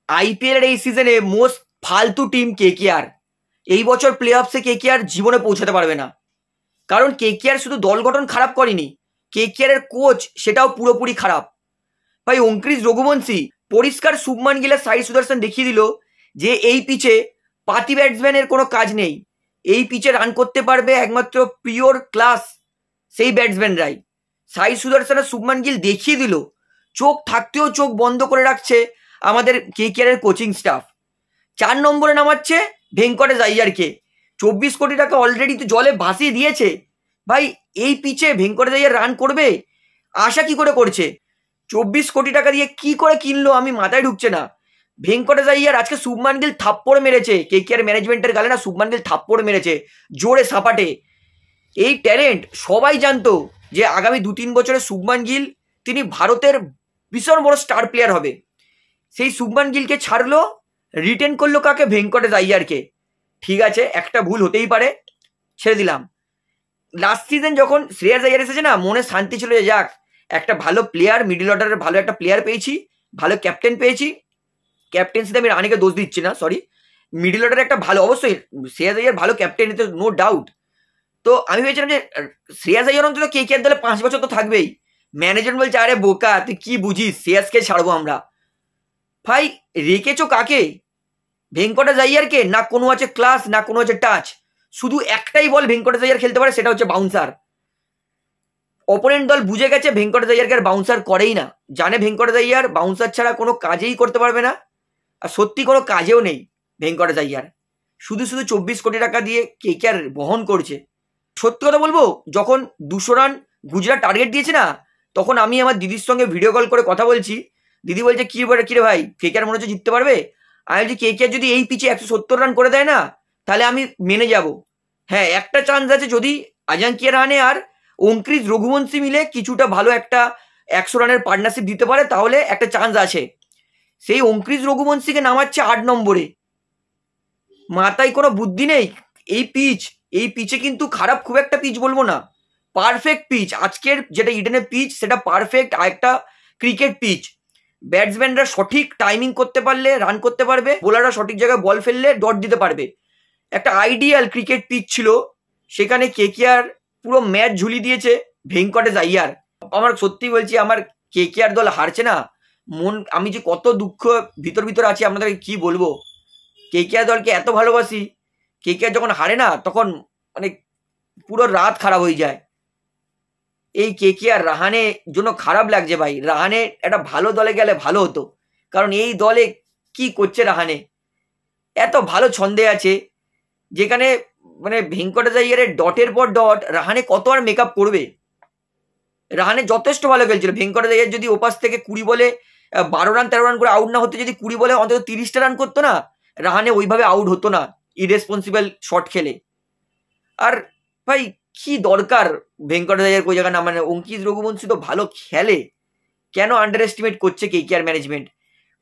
IPL এর এই সিজনে মোস্ট ফালতু টিম কেকেআর। এই বছর প্লে অফসে কেকেআর জীবনে পৌঁছাতে পারবে না, কারণ কেকেআর শুধু দল গঠন খারাপ করেনি, কেকেআর এর কোচ সেটাও পুরোপুরি খারাপ। ভাই অঙ্ক্রিজ রঘুবংশী পরিষ্কার শুভমান গিলের সাই সুদর্শন দেখিয়ে দিল যে এই পিচে পাতি ব্যাটসম্যানের কোনো কাজ নেই। এই পিচে রান করতে পারবে একমাত্র পিওর ক্লাস সেই ব্যাটসম্যানরাই। সাই সুদর্শন আর শুভমান গিল দেখিয়ে দিল, চোখ থাকতেও চোখ বন্ধ করে রাখছে আমাদের কেকেআর এর কোচিং স্টাফ। 4 নম্বরে নামাচ্ছে ভেঙ্কটেশ আইয়ারকে। 24 কোটি টাকা অলরেডি তো জলে ভাসিয়ে দিয়েছে। ভাই এই পিচে ভেঙ্কটেশ আইয়ার রান করবে আশা কি করে করছে? 24 কোটি টাকা দিয়ে কি করে কিনলো আমি মাথায় ঢুকছে না। ভেঙ্কটেশ আইয়ার আজকে শুভমান গিল থাপ্পড় মেরেছে, কেকেআর ম্যানেজমেন্টের গালে না শুভমান গিল থাপ্পড় মেরেছে জোরে সাপাটে। এই ট্যালেন্ট সবাই জানতো যে আগামী 2-3 বছরে শুভমান গিল তিনি ভারতের ভীষণ বড় স্টার প্লেয়ার হবে। সেই শুভমান গিলকে ছাড়লো, রিটেন করলো কাকে? ভেঙ্কটেশ আইয়ারকে। ঠিক আছে, একটা ভুল হতেই পারে, ছেড়ে দিলাম। লাস্ট সিজন যখন শ্রেয়াস আইয়ার এসেছে না, মনে শান্তি ছিল যে যাক একটা ভালো প্লেয়ার, মিডল অর্ডারের ভালো একটা প্লেয়ার পেয়েছি, ভালো ক্যাপ্টেন পেয়েছি। ক্যাপ্টেন্সিতে আমি রানিকে দোষ দিচ্ছি না, সরি, মিডল অর্ডারে একটা ভালো, অবশ্যই শ্রেয়াস আইয়ার ভালো ক্যাপ্টেন, এতে নো ডাউট। তো আমি ভেবেছিলাম যে শ্রেয়াস আইয়ার অন্তত কেকেআর দলে 5 বছর তো থাকবেই। ম্যানেজমেন্ট বলছে আরে বোকা তুই কি বুঝিস, শ্রেয়াসকে ছাড়বো আমরা। ভাই রেখেছো কাকে? ভেঙ্কটেশ আইয়ারকে? না কোনো আছে ক্লাস, না কোনো আছে টাচ। শুধু একটাই বল ভেঙ্কটেশ আইয়ার খেলতে পারে, সেটা হচ্ছে বাউন্সার। অপোনেন্ট দল বুঝে গেছে ভেঙ্কটেশ আইয়ারকে আর বাউন্সার করেই না, জানে ভেঙ্কটেশ আইয়ার বাউন্সার ছাড়া কোনো কাজেই করতে পারবে না। আর সত্যি কোনো কাজেও নেই ভেঙ্কটেশ আইয়ার, শুধু শুধু 24 কোটি টাকা দিয়ে কেকেআর বহন করছে। সত্যি কথা বলবো, যখন 200 রান গুজরাট টার্গেট দিয়েছে না, তখন আমি আমার দিদির সঙ্গে ভিডিও কল করে কথা বলছি। দিদি বলছে কি রে ভাই, কেকেআর মনে হচ্ছে জিততে পারবে? আমি বলছি কেকেআর যদি এই পিচে 170 রান করে দেয় না, তাহলে আমি মেনে যাব। হ্যাঁ একটা চান্স আছে, যদি অজিঙ্ক্য রাহানে আর অঙ্ক্রিজ রঘুবংশী মিলে কিছুটা ভালো একটা 100 রানের পার্টনারশিপ দিতে পারে, তাহলে একটা চান্স আছে। সেই অঙ্ক্রিজ রঘুবংশীকে নামাচ্ছে 8 নম্বরে। মাথায় কোনো বুদ্ধি নেই। এই পিচে কিন্তু খারাপ খুব একটা পিচ বলবো না, পারফেক্ট পিচ। আজকের যেটা ইডেনের পিচ সেটা পারফেক্ট আর একটা ক্রিকেট পিচ। ব্যাটসম্যানরা সঠিক টাইমিং করতে পারলে রান করতে পারবে, বোলাররা সঠিক জায়গায় বল ফেললে ডট দিতে পারবে। একটা আইডিয়াল ক্রিকেট পিচ ছিল, সেখানে কেকেআর পুরো ম্যাচ ঝুলি দিয়েছে ভেঙ্কটেশ আইয়ার। আমার সত্যি বলছি, আমার কেকেআর দল হারছে না, আমি যে কত দুঃখ ভিতর আছি আপনাদেরকে কি বলবো। কেকেআর দলকে এত ভালোবাসি, কেকেআর যখন হারে না তখন মানে পুরো রাত খারাপ হয়ে যায়। এই কেকেআর রাহানে জন্য খারাপ লাগছে ভাই। রাহানে একটা ভালো দলে গেলে ভালো হতো, কারণ এই দলে কি করছে রাহানে? এত ভালো ছন্দে আছে, যেখানে মানে ভেঙ্কটেশ আইয়ারের ডটের পর ডট, রাহানে কত আর মেকআপ করবে? রাহানে যথেষ্ট ভালো খেলছিল। ভেঙ্কটেশ আইয়ার যদি ওপাশ থেকে 20 বলে 12 রান 13 রান করে আউট না হতে, যদি 20 বলে অন্তত 30টা রান করতো না, রাহানে ওইভাবে আউট হতো না ইরেসপন্সিবল শট খেলে। আর ভাই কি দরকার ভেঙ্কটেশ আইয়ার ওই জায়গায় না, মানে অঙ্কিত রঘুবংশী তো ভালো খেলে, কেন আন্ডার এস্টিমেট করছে কেকেআর ম্যানেজমেন্ট?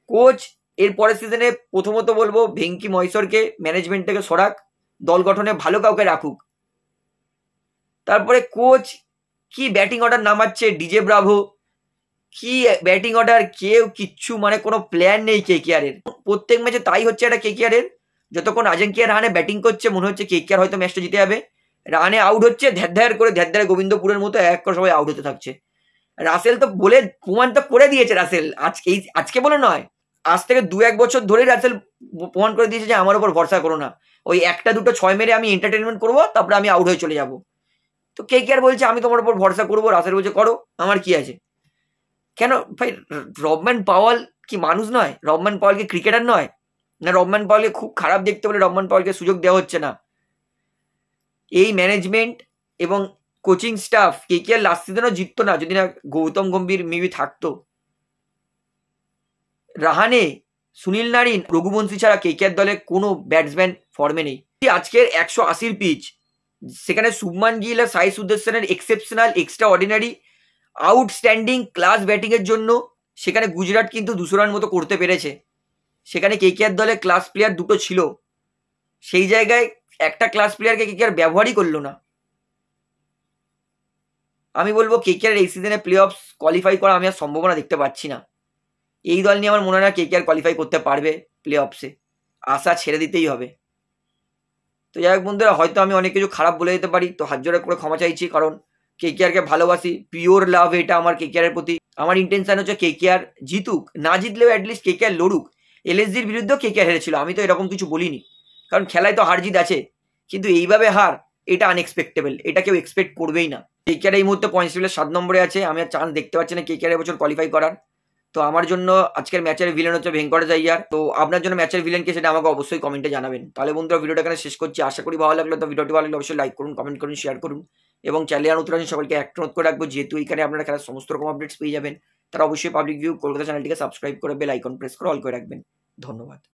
কোচ এর পরের সিজনে প্রথমত বলবো ভেঙ্কি মহেশ্বরকে ম্যানেজমেন্ট থেকে সরাক, দল গঠনে ভালো কাউকে রাখুক। তারপরে কোচ কি ব্যাটিং অর্ডার নামাচ্ছে, ডিজে ব্রাভো কি ব্যাটিং অর্ডার, কেউ কিচ্ছু মানে কোনো প্ল্যান নেই কেকেআর এর। প্রত্যেক ম্যাচে তাই হচ্ছে এটা কেকেআর এর। যতক্ষণ অজিঙ্ক্য রাহানে ব্যাটিং করছে মনে হচ্ছে কেকেআর হয়তো ম্যাচটা জিতে যাবে, রাহানে আউট হচ্ছে ধ্যার গোবিন্দপুরের মতো এক করে সবাই আউট হতে থাকছে। রাসেল তো বলে প্রমাণ তো করে দিয়েছে, রাসেল আজকে বলে নয়, আজ থেকে 2-1 বছর ধরে রাসেল প্রমাণ করে দিয়েছে যে আমার উপর ভরসা করো না, ওই 1-2 ছয় মেরে আমি এন্টারটেনমেন্ট করবো, তারপরে আমি আউট হয়ে চলে যাব। তো কেকেআর বলছে আমি তোমার উপর ভরসা করবো, রাসেল বলছে করো, আমার কি আছে। কেন ভাই, রবম্যান পাওয়াল কি মানুষ নয়? রবম্যান পাওয়াল কি ক্রিকেটার নয়? না রবম্যান পাওয়ালকে খুব খারাপ দেখতে বলে রবম্যান পাওয়ালকে সুযোগ দেওয়া হচ্ছে না? এই ম্যানেজমেন্ট এবং কোচিং স্টাফ কেকেআর লাস্ট সিজনও জিততো না যদি না গৌতম গম্ভীর মেবি থাকতো। রাহানে, সুনীল নারিন, রঘুবংশী ছাড়া কেকেআর দলে কোনো ব্যাটসম্যান ফর্মে নেই। আজকের 180 পিচ, সেখানে শুভমান গিল আর সাই সুদর্শনের exceptional extra ordinary outstanding class batting এর জন্য সেখানে গুজরাট কিন্তু 200 রান মতো করতে পেরেছে। সেখানে কেকেআর দলে ক্লাস প্লেয়ার 2টো ছিল, সেই জায়গায় একটা ক্লাস প্লেয়ারকে কেকেআর ব্যবহারই করলো না। আমি বলবো কেকেআর এই সিজনে প্লে অফ কোয়ালিফাই করা আমি আর সম্ভাবনা দেখতে পাচ্ছি না। এই দল নিয়ে আমার মনে হয় না কেকেআর কোয়ালিফাই করতে পারবে প্লে অফসে, আশা ছেড়ে দিতেই হবে। তো যাই হোক বন্ধুরা, হয়তো আমি অনেক কিছু খারাপ বলে দিতে পারি, তো হাত জোড়া করে ক্ষমা চাইছি, কারণ কেকেআরকে ভালোবাসি, পিওর লাভ এটা আমার কেকেআরের প্রতি। আমার ইন্টেনশন হচ্ছে কেকেআর জিতুক, না জিতলেও অ্যাটলিস্ট কেকেআর লড়ুক। এলএসজির বিরুদ্ধেও কেকেআর হেরেছিল, আমি তো এরকম কিছু বলিনি, কারণ খেলায় তো হার জিত আছে, কিন্তু এইভাবে হার এটা আনএক্সপেক্টেবল, এটা কেউ এক্সপেক্ট করবেই না। কেকেআর এই মুহূর্তে পয়েন্টস টেবিলে 7 নম্বরে আছে, আমি আর চান্স দেখতে পাচ্ছি না কেকেআর এবছর কোয়ালিফাই করার। তো আমার জন্য আজকের ম্যাচের ভিলেন হচ্ছে ভেঙ্কটেশ আইয়ার। তো আপনার জন্য ম্যাচের ভিলেন কে সেটা আমাকে অবশ্যই কমেন্টে জানাবেন। তাহলে বন্ধুরা ভিডিওটা এখানে শেষ করছি, আশা করি ভালো লাগলো। তো ভিডিওটি ভালো লাগলে অবশ্যই লাইক করুন, কমেন্ট করুন, শেয়ার করুন, এবং চ্যানেলে নতুন আছেন সকলকে একটা অনুরোধ করে রাখবো, যেহেতু এখানে আপনারা খেলার সমস্ত রকম আপডেটস পেয়ে যাবেন, তারা অবশ্যই পাবলিক ভিউ কলকাতা চ্যানেলটিকে সাবস্ক্রাইব করে বেল আইকন প্রেস করে অল করে রাখবেন। ধন্যবাদ।